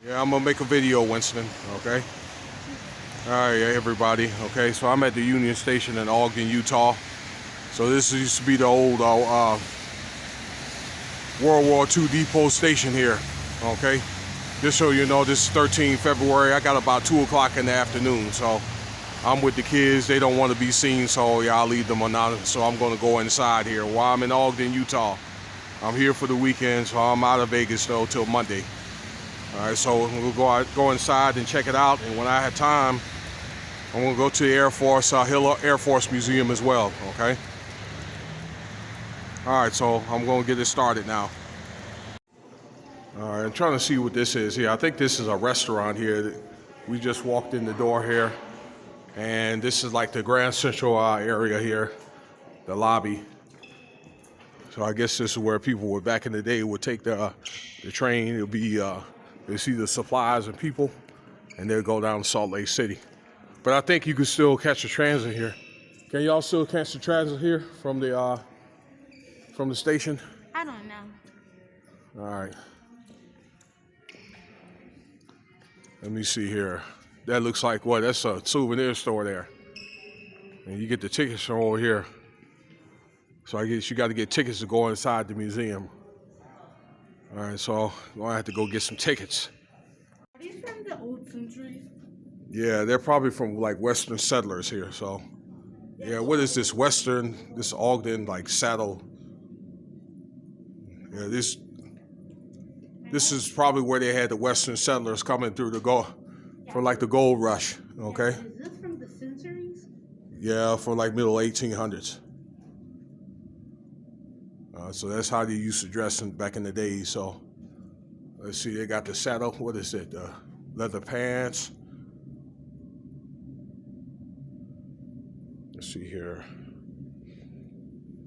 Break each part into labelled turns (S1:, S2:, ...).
S1: Yeah, I'm gonna make a video, Winston. Okay. All right, everybody. Okay, so I'm at the Union Station in Ogden, Utah. So this used to be the old World War II depot station here. Okay. Just so you know, this is 13 February. I got about 2 o'clock in the afternoon. So I'm with the kids. They don't want to be seen, so yeah, I'll leave them anonymous. So I'm gonna go inside here. While I'm in Ogden, Utah. I'm here for the weekend, so I'm out of Vegas though till Monday. All right, so we'll go inside and check it out, and when I have time, I'm gonna go to the Hill Air Force Museum as well. Okay. All right, so I'm gonna get it started now. All right, I'm trying to see what this is here. I think this is a restaurant here. We just walked in the door here, and this is like the Grand Central area here, the lobby. So I guess this is where people would back in the day would take the train. It'll be they see the supplies and people, and they'll go down to Salt Lake City. But I think you can still catch the transit here. Can y'all still catch the transit here from the station?
S2: I don't know.
S1: All right. Let me see here. That looks like what? That's a souvenir store there. And you get the tickets from over here. So I guess you got to get tickets to go inside the museum. All right, so I'm gonna have to go get some tickets.
S2: Are these from the old centuries?
S1: Yeah, they're probably from like Western settlers here. So, yeah, what is this Western? This Ogden like saddle. Yeah, this is probably where they had the Western settlers coming through for like the gold rush. Okay.
S2: Is this from the centuries?
S1: Yeah, for like middle 1800s. So that's how they used to dress back in the day. So let's see, they got the saddle. What is it? Leather pants. Let's see here.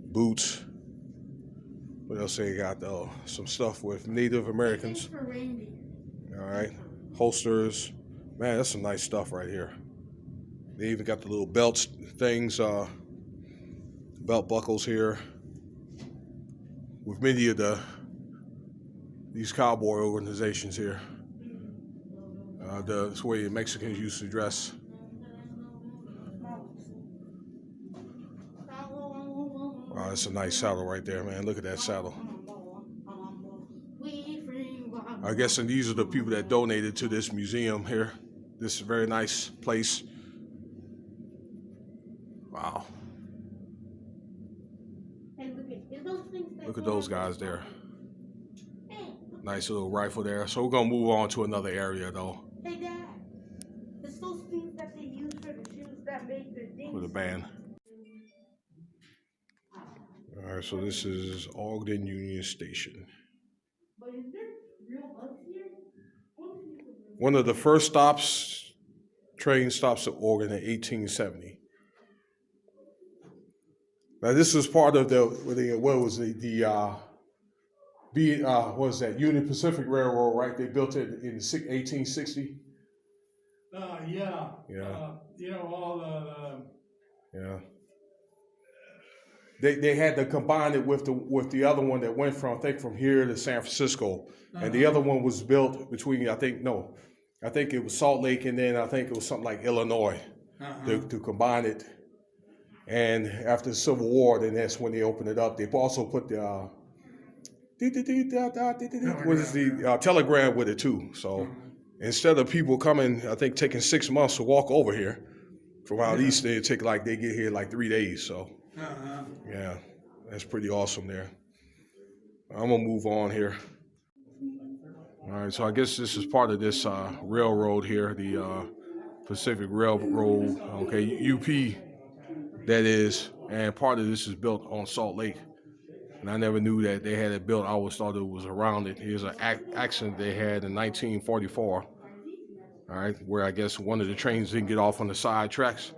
S1: Boots. What else they got though? Some stuff with Native Americans.
S2: For reindeer.
S1: All right. Holsters. Man, that's some nice stuff right here. They even got the little belts things, belt buckles here. With many of these cowboy organizations here. That's the way the Mexicans used to dress. Wow, that's a nice saddle right there, man. Look at that saddle. I guess and these are the people that donated to this museum here. This is a very nice place. Wow. Look at those guys there. Nice little rifle there. So we're gonna move on to another area though.
S2: Hey Dad, it's those things that they use for the shoes that make their things.
S1: For the band. All right, so this is Ogden Union Station.
S2: But is there real bugs here?
S1: One of the first train stops at Ogden in 1870. Now this was part of what was that Union Pacific Railroad, right? They built it in 1860.
S3: Yeah.
S1: Yeah.
S3: All the.
S1: Yeah. They had to combine it with the other one that went from here to San Francisco, and the other one was built between I think it was Salt Lake, and then I think it was something like Illinois to combine it. And after the Civil War, then that's when they opened it up. They also put the telegram with it too. So instead of people coming, I think taking 6 months to walk over here, from out east, they get here like 3 days. So yeah, that's pretty awesome there. I'm gonna move on here. All right, so I guess this is part of this railroad here, the Pacific Railroad. Okay, UP. That is, and part of this is built on Salt Lake. And I never knew that they had it built. I always thought it was around it. Here's an accident they had in 1944. All right, where I guess one of the trains didn't get off on the side tracks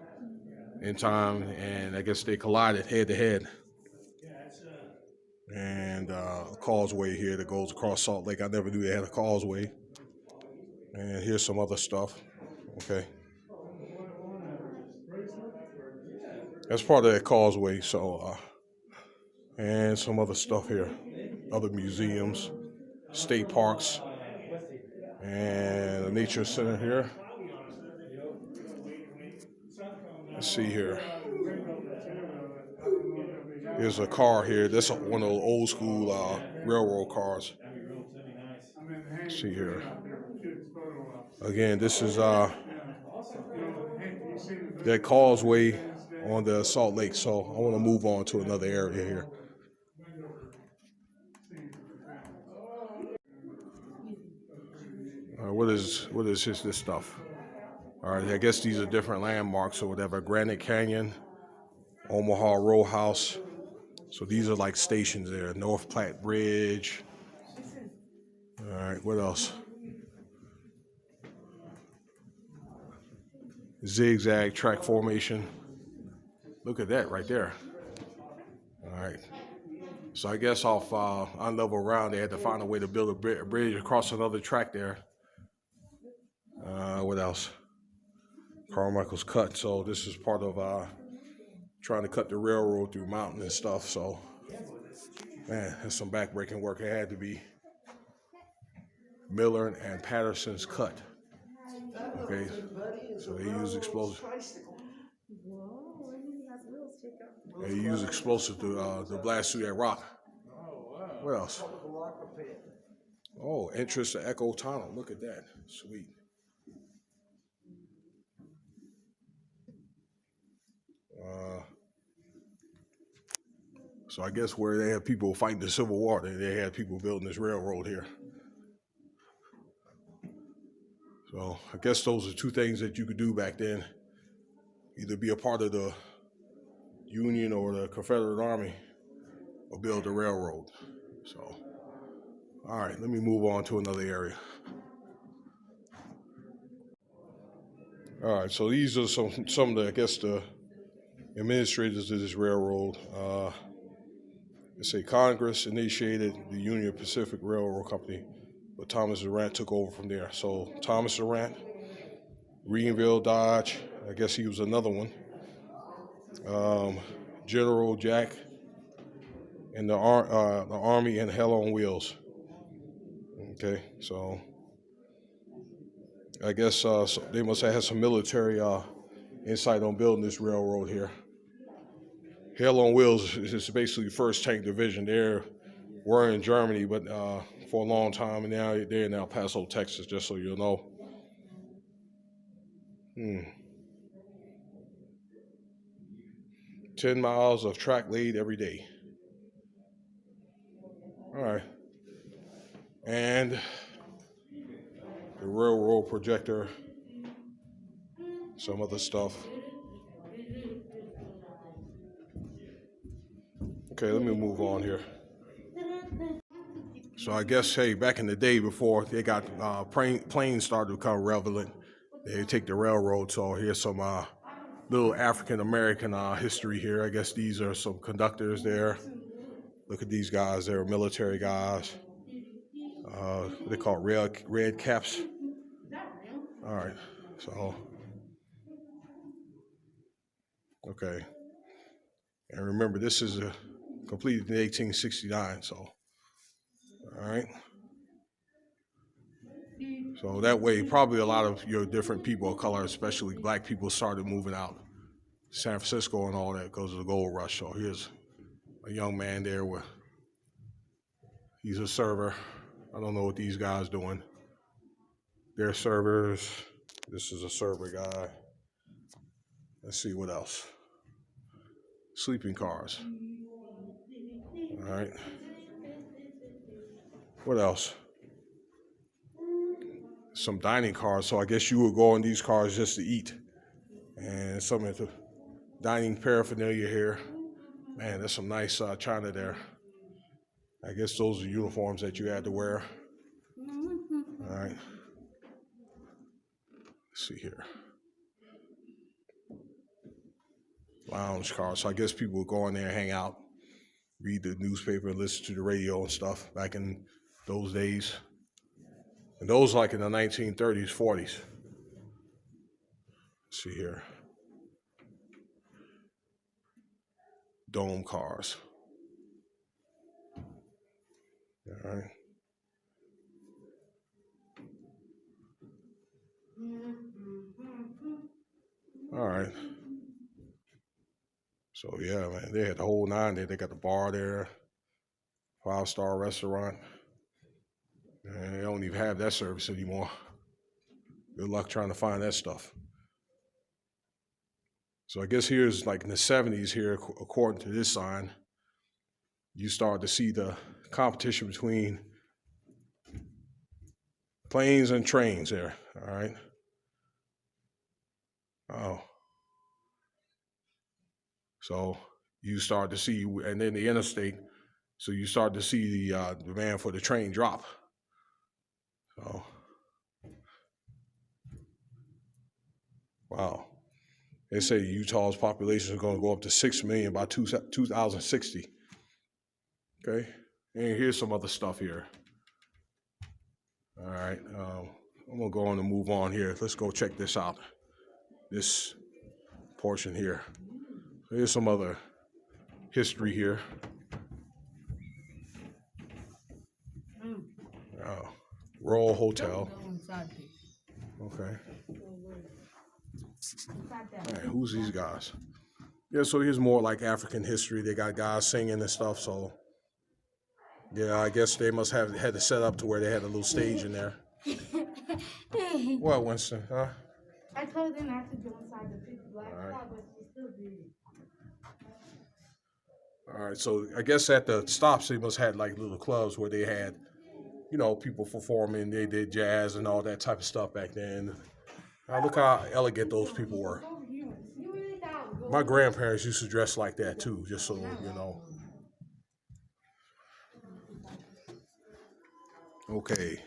S1: in time, and I guess they collided head to head. And a causeway here that goes across Salt Lake. I never knew they had a causeway. And here's some other stuff. Okay. That's part of that causeway, so, and some other stuff here, other museums, state parks, and the nature center here. Let's see here. Here's a car here. That's one of those old school railroad cars. Let's see here. Again, this is that causeway on the Salt Lake. So I want to move on to another area here. What is this stuff? All right, I guess these are different landmarks or whatever. Granite Canyon, Omaha Row House. So these are like stations there. North Platte Bridge. All right, what else? Zigzag track formation. Look at that right there. All right. So I guess off on level round, they had to find a way to build a bridge across another track there. What else? Carmichael's Cut. So this is part of trying to cut the railroad through mountain and stuff. So, man, that's some backbreaking work. It had to be. Miller and Patterson's Cut. Okay, so they use explosives. They use explosives to blast through that rock. What else? Oh, entrance to Echo Tunnel. Look at that. Sweet. So I guess where they had people fighting the Civil War, they had people building this railroad here. So I guess those are two things that you could do back then. Either be a part of the Union or the Confederate Army or build a railroad. So, all right, let me move on to another area. All right, so these are some of the, I guess, the administrators of this railroad. Let's say Congress initiated the Union Pacific Railroad Company, but Thomas Durant took over from there. So Thomas Durant, Greenville Dodge, I guess he was another one. General Jack, and the Army and Hell on Wheels. Okay, so I guess so they must have had some military insight on building this railroad here. Hell on Wheels is basically the first tank division. They were in Germany, but for a long time, and now they're in El Paso, Texas, just so you know. 10 miles of track laid every day. All right. And the railroad projector, some other stuff. Okay, let me move on here. So I guess, hey, back in the day before they got planes started to become relevant, they take the railroad. So here's some little African-American history here. I guess these are some conductors there. Look at these guys. They're military guys. They call red caps. All right. So, okay. And remember, this is completed in 1869. So, all right. So that way, probably a lot of your different people of color, especially black people, started moving out. San Francisco and all that because of the gold rush. So here's a young man there with, he's a server. I don't know what these guys doing. They're servers. This is a server guy. Let's see what else. Sleeping cars. All right. What else? Some dining cars. So I guess you would go in these cars just to eat. And some of the dining paraphernalia here. Man, there's some nice china there. I guess those are uniforms that you had to wear. All right. Let's see here. Lounge car. So I guess people would go in there and hang out, read the newspaper, listen to the radio and stuff back in those days. And those like in the 1930s, 40s. Let's see here. Dome cars. All right. All right. So yeah, man, they had the whole nine there. They got the bar there, 5-star restaurant. And they don't even have that service anymore. Good luck trying to find that stuff. So I guess here's like in the 70s here, according to this sign, you start to see the competition between planes and trains there. All right. Oh. So you start to see, and then the interstate, so you start to see the demand for the train drop. So, wow. They say Utah's population is going to go up to 6 million by 2060. Okay. And here's some other stuff here. All right. I'm going to go on and move on here. Let's go check this out. This portion here. Here's some other history here. Royal Hotel. Okay. All right, who's these guys? Yeah, so here's more like African history. They got guys singing and stuff. So, yeah, I guess they must have had to set up to where they had a little stage in there. What, Winston? Huh?
S2: I told them not to go inside the big black car, but she still did.
S1: All right, so I guess at the stops they must have had like little clubs where they had, you know, people performing. They did jazz and all that type of stuff back then. Look how elegant those people were. My grandparents used to dress like that too, just so you know. Okay,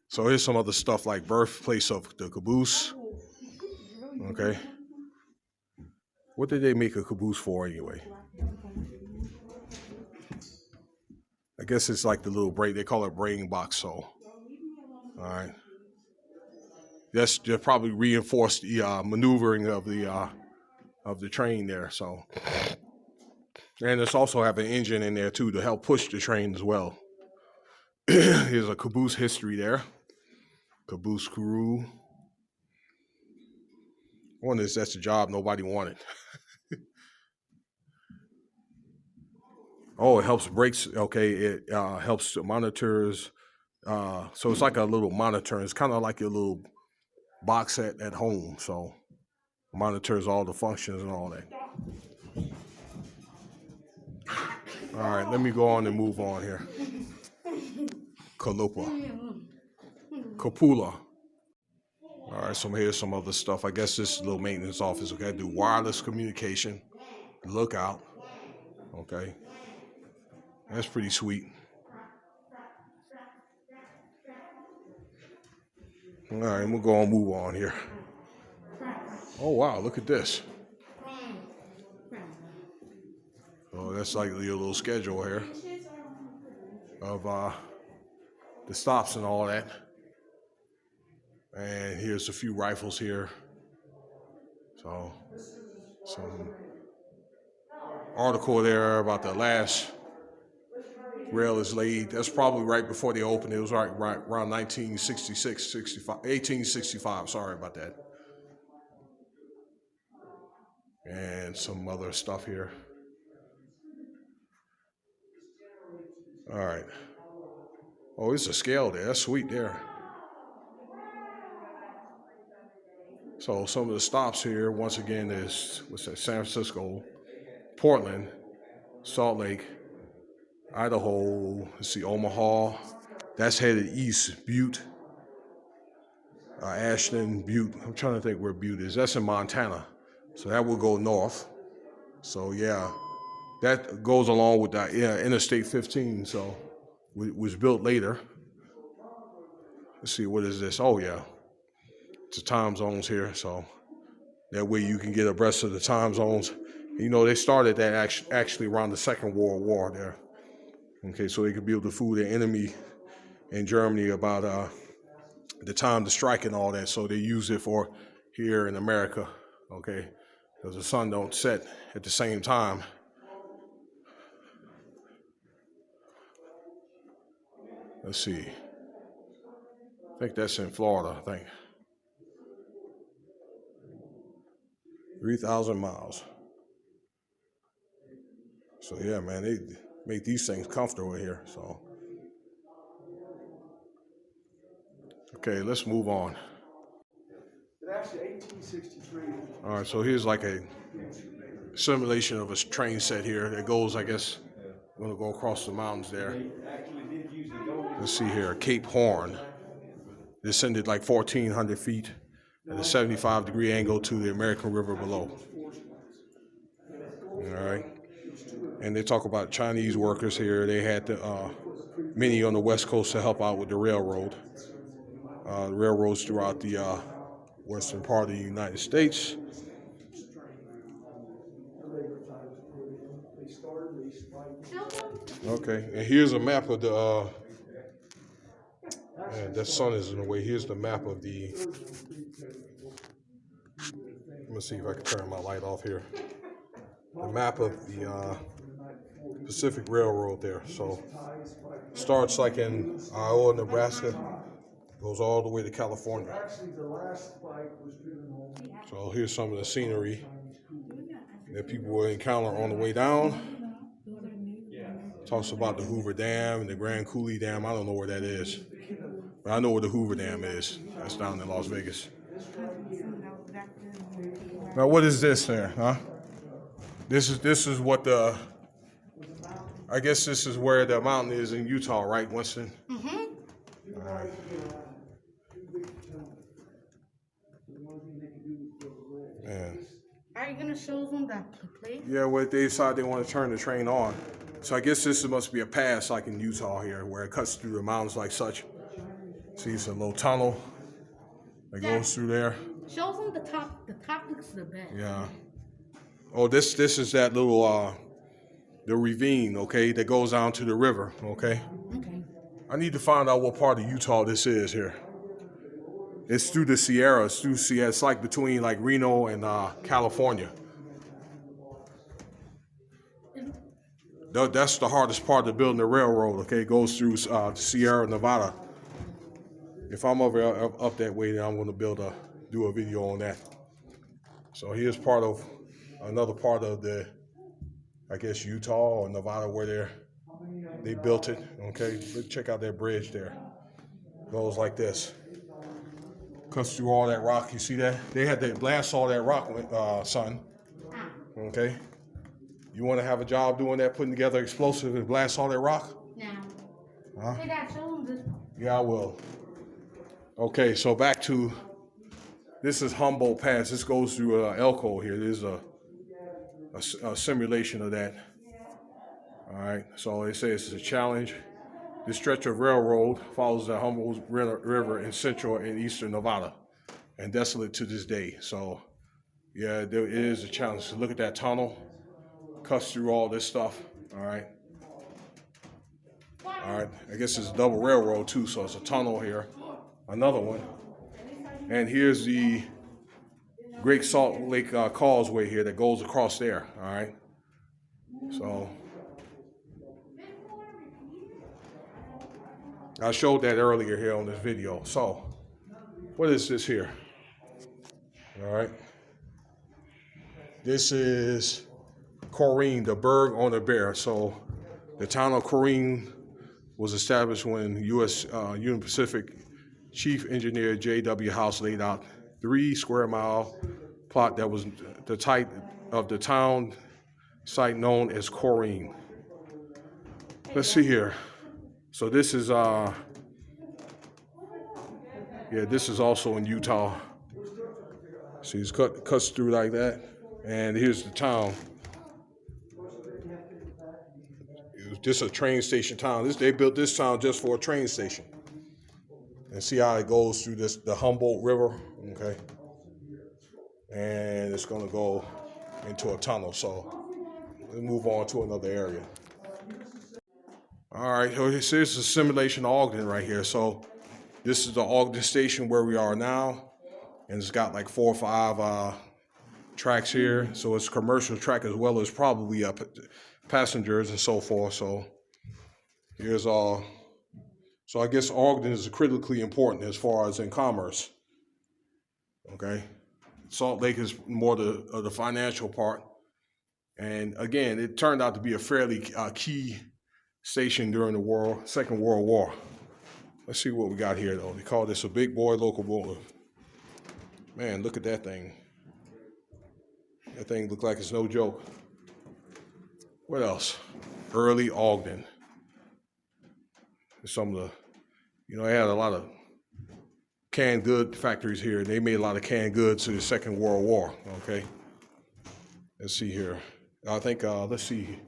S1: so here's some other stuff like birthplace of the Caboose. Okay, what did they make a caboose for anyway? I guess it's like the little braid. They call it brain box. So, all right. That's just probably reinforced the maneuvering of the train there. So, and it's also have an engine in there too to help push the train as well. Here's a caboose history there. Caboose crew. One is that's a job nobody wanted. Oh, it helps brakes. Okay, it helps monitors. So it's like a little monitor. It's kind of like your little box at home. So monitors all the functions and all that. All right, let me go on and move on here. Copula. All right, so here's some other stuff. I guess this is a little maintenance office. Okay, do wireless communication, lookout. Okay, that's pretty sweet. All right, we'll go and move on here. Oh wow, look at this. Oh, that's like your little schedule here of the stops and all that. And here's a few rifles here. So, some article there about the last rail is laid. That's probably right before they opened. It was right around 1966, 65, 1865. Sorry about that. And some other stuff here. All right. Oh, it's a scale there. That's sweet there. So some of the stops here, once again, is San Francisco, Portland, Salt Lake, Idaho. Let's see, Omaha. That's headed east. Butte, Ashton, Butte. I'm trying to think where Butte is. That's in Montana. So that will go north. So yeah, that goes along with the Interstate 15. So was built later. Let's see, what is this? Oh yeah, it's the time zones here. So that way you can get abreast of the time zones. You know, they started that actually around the Second World War there. Okay, so they could be able to fool their enemy in Germany about the time to strike and all that. So they use it for here in America, okay, because the sun don't set at the same time. Let's see. I think that's in Florida, I think. 3,000 miles. So yeah, man, they make these things comfortable here. So okay, let's move on. All right, so here's like a simulation of a train set here that goes, I guess, going to go across the mountains there. Let's see here, Cape Horn. Descended like 1,400 feet at a 75-degree angle to the American River below. All right. And they talk about Chinese workers here. They had many on the West Coast to help out with the railroad. The railroads throughout the western part of the United States. Okay, and here's a map of the, that sun is in the way. Here's the map of the, let me see if I can turn my light off here. The map of the Pacific Railroad there. So starts like in Iowa, Nebraska, goes all the way to California. So here's some of the scenery that people will encounter on the way down. Talks about the Hoover Dam and the Grand Coulee Dam. I don't know where that is, but I know where the Hoover Dam is. That's down in Las Vegas. Now, what is this there, huh? This is what the, I guess this is where the mountain is in Utah, right, Winston? Mm-hmm. All right. Man.
S2: Are you gonna show them that place?
S1: Yeah, well, they decide they want to turn the train on. So I guess this must be a pass like in Utah here, where it cuts through the mountains like such. See, it's a little tunnel that goes through there.
S2: Show them the top. The top looks the best.
S1: Yeah. Oh, this is that little the ravine, okay, that goes down to the river, okay?
S2: Okay.
S1: I need to find out what part of Utah this is here. It's through the Sierra. It's through Sierra. It's like between like Reno and California. That's the hardest part of building the railroad, okay? It goes through Sierra Nevada. If I'm ever up that way, then I'm going to do a video on that. So here's another part of the, I guess, Utah or Nevada where they built it, okay? Check out that bridge there. Goes like this. Cuts through all that rock. You see that? They had to blast all that rock, son. Okay? You want to have a job doing that, putting together explosives and blast all that rock?
S2: No.
S1: Huh?
S2: Hey, Dad, show them this.
S1: Yeah, I will. Okay, so back to, this is Humboldt Pass. This goes through Elko here. There's a simulation of that. All right, so they say it's a challenge. This stretch of railroad follows the Humboldt River in central and eastern Nevada and desolate to this day. So, yeah, there is a challenge. So look at that tunnel. Cuts through all this stuff. All right. All right. I guess it's a double railroad too, so it's a tunnel here. Another one. And here's the Great Salt Lake Causeway here that goes across there. All right. So I showed that earlier here on this video. So what is this here? All right. This is Corrine, the Berg on the Bear. So the town of Corrine was established when U.S. Union Pacific Chief Engineer J.W. House laid out 3 square mile plot that was the type of the town site known as Corrine. Let's see here. So this is this is also in Utah. See, it's cuts through like that, and here's the town. It was just a train station town. They built this town just for a train station. And see how it goes through the Humboldt River, okay? And it's gonna go into a tunnel. So let's move on to another area. All right, so this is a simulation of Ogden right here. So this is the Ogden station where we are now, and it's got like 4 or 5 tracks here. So it's a commercial track as well as probably passengers and so forth. So here's all. So I guess Ogden is critically important as far as in commerce. Okay, Salt Lake is more the financial part. And again, it turned out to be a fairly key station during the Second World War. Let's see what we got here, though. They call this a big boy locomotive. Man, look at that thing. That thing looked like it's no joke. What else? Early Ogden. Some of the, they had a lot of canned good factories here. They made a lot of canned goods in the Second World War, okay? Let's see here. I think, let's see,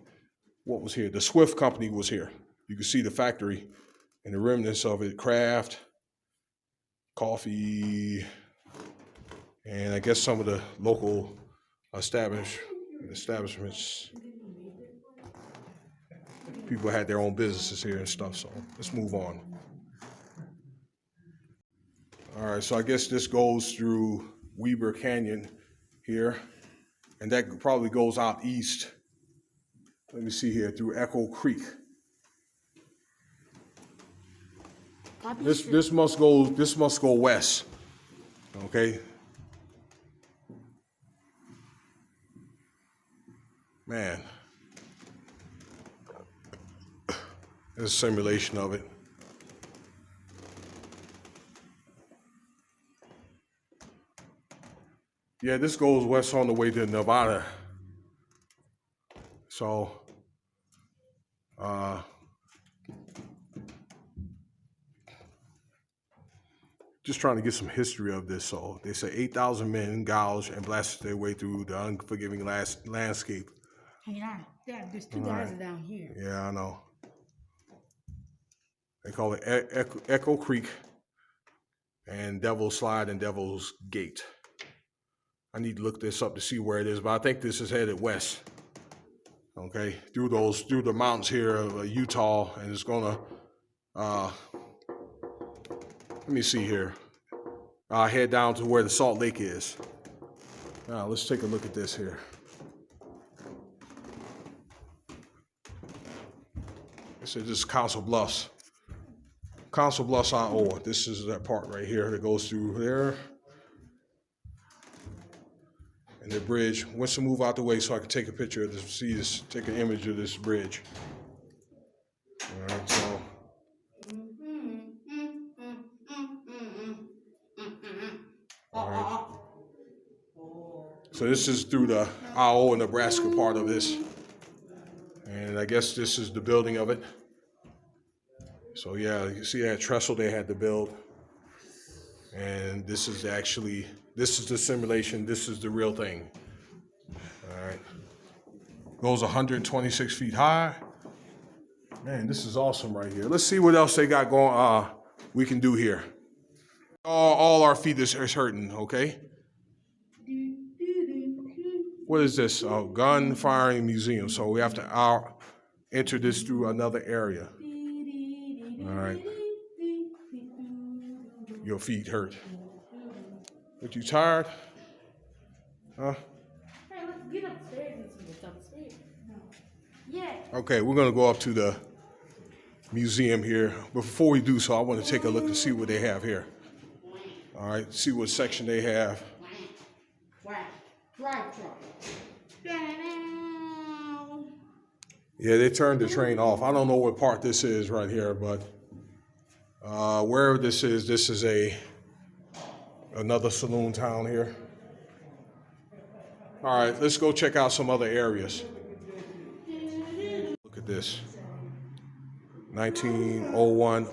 S1: what was here? The Swift Company was here. You can see the factory and the remnants of it, Kraft, coffee, and I guess some of the local establishments. People had their own businesses here and stuff, so let's move on. All right, so I guess this goes through Weber Canyon here, and that probably goes out east. Let me see here, through Echo Creek. This must go west. Okay. Man. There's a simulation of it. Yeah, this goes west on the way to Nevada. So, just trying to get some history of this. So they say 8,000 men gouged and blasted their way through the unforgiving landscape.
S2: Hang on. Yeah, there's two guys down here.
S1: Yeah, I know. They call it Echo Creek and Devil's Slide and Devil's Gate. I need to look this up to see where it is, but I think this is headed west. Okay, through the mountains here of Utah, and it's gonna, let me see here, head down to where the Salt Lake is. Now, let's take a look at this here. This is Council Bluffs. Council Bluffs, Iowa. This is that part right here that goes through there. And the bridge. Wants to move out the way so I can take a picture of this, take an image of this bridge. All right, so. All right. So this is through the Iowa, Nebraska part of this. And I guess this is the building of it. So yeah, you see that trestle they had to build. And this is the simulation, this is the real thing. All right. Goes 126 feet high. Man, this is awesome right here. Let's see what else they got going, we can do here. All our feet is hurting, okay? What is this? Gun firing museum. So we have to enter this through another area. All right. Your feet hurt. But you tired? Huh?
S2: Hey, let's get upstairs and see what's upstairs. Yeah.
S1: Okay, we're gonna go up to the museum here. But before we do so, I want to take a look and see what they have here. All right, see what section they have.
S2: Drive truck.
S1: Yeah, they turned the train off. I don't know what part this is right here, but wherever this is another saloon town here. All right, let's go check out some other areas. Look at this. 1901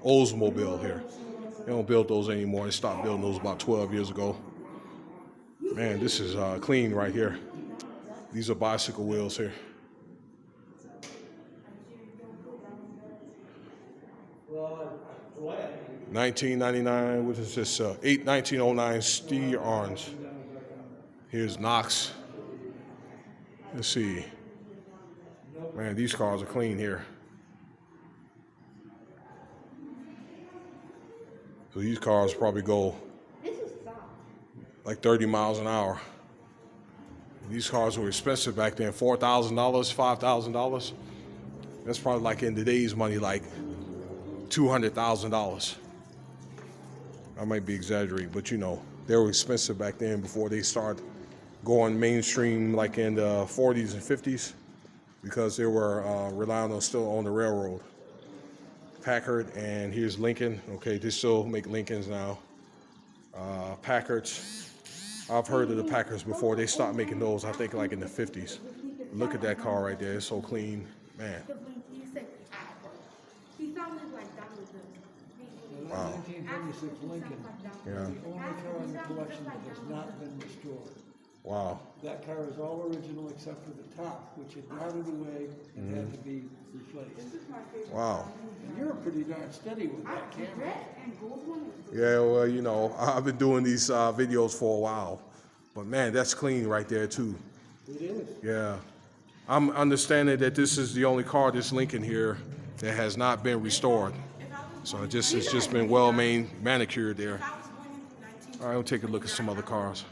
S1: Oldsmobile here. They don't build those anymore. They stopped building those about 12 years ago. Man, this is clean right here. These are bicycle wheels here. $19.99. What is this? 1909 Steer Arms. Here's Knox. Let's see. Man, these cars are clean here. So these cars probably go like 30 miles an hour. These cars were expensive back then, $4,000, $5,000. That's probably like in today's money, like $200,000. I might be exaggerating, but you know. They were expensive back then before they started going mainstream like in the 40s and 50s because they were relying on still on the railroad. Packard, and here's Lincoln. Okay, they still make Lincolns now. Packards. I've heard of the Packards before. They stopped making those, I think, like in the 50s. Look at that car right there. It's so clean. Man. Wow.
S4: 1936 Lincoln.
S1: Yeah.
S4: The only car in the collection that has not been restored.
S1: Wow.
S4: That car is all original except for the top, which had rotted away and had to be replaced.
S1: Wow.
S4: And you're pretty darn steady with that camera.
S1: Yeah, well, you know, I've been doing these videos for a while. But man, that's clean right there too.
S4: It is.
S1: Yeah. I'm understanding that this is the only car, this Lincoln here, that has not been restored. So it's just been well manicured there. All right, we'll take a look at some other cars.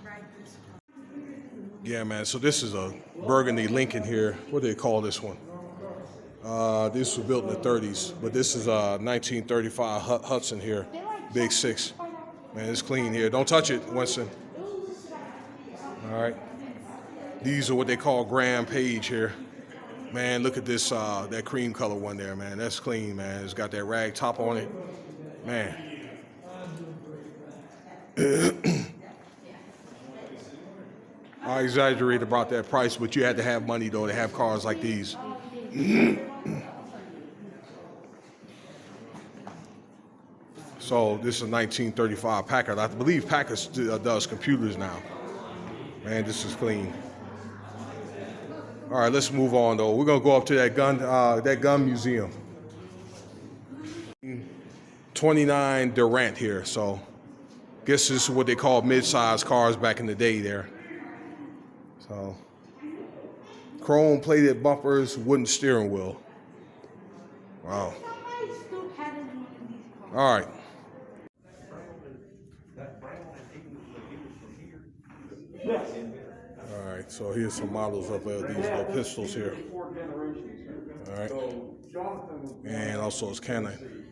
S1: Yeah, man, so this is a burgundy Lincoln here. What do they call this one? This was built in the 30s, but this is a 1935 Hudson here, Big 6. Man, it's clean here. Don't touch it, Winston. All right. These are what they call Grand Page here. Man, look at this, that cream color one there, man. That's clean, man. It's got that rag top on it. Man. I exaggerated about that price, but you had to have money, though, to have cars like these. So this is a 1935 Packard. I believe Packard does computers now. Man, this is clean. All right, let's move on though. We're gonna go up to that gun museum. 29 Durant here. So, guess this is what they called mid-size cars back in the day there. So, chrome-plated bumpers, wooden steering wheel. Wow. All right. All right, so here's some models of these little pistols here. All right, and also it's Canon.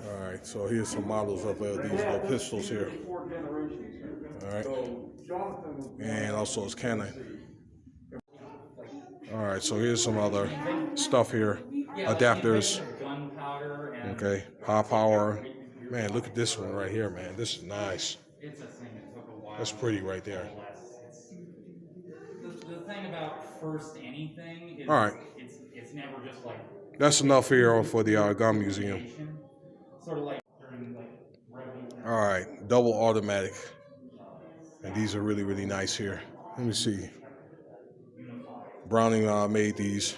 S1: All right, so here's some models of these little pistols here. All right, and also it's Canon. All right, so here's some other stuff here, adapters. Okay, high power. Man, look at this one right here, man. This is nice. That's pretty right there.
S5: The thing about first anything is
S1: all right.
S5: It's never just like.
S1: That's enough here for the gun museum.
S5: Sort of like
S1: all right, double automatic. And these are really, really nice here. Let me see. Browning made these.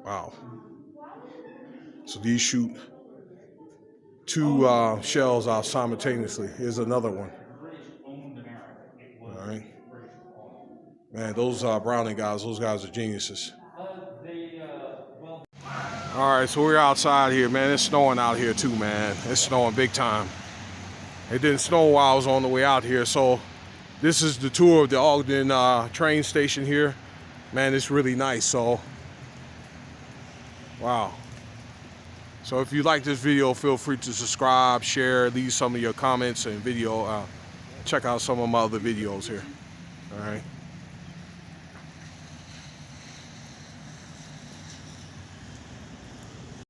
S1: Wow. So these shoot two shells out simultaneously. Here's another one. All right. Man, those Browning guys, those guys are geniuses. All right, so we're outside here, man. It's snowing out here too, man. It's snowing big time. It didn't snow while I was on the way out here, so this is the tour of the Ogden train station here. Man, it's really nice, so wow. So if you like this video, feel free to subscribe, share, leave some of your comments and video. Check out some of my other videos here. All right.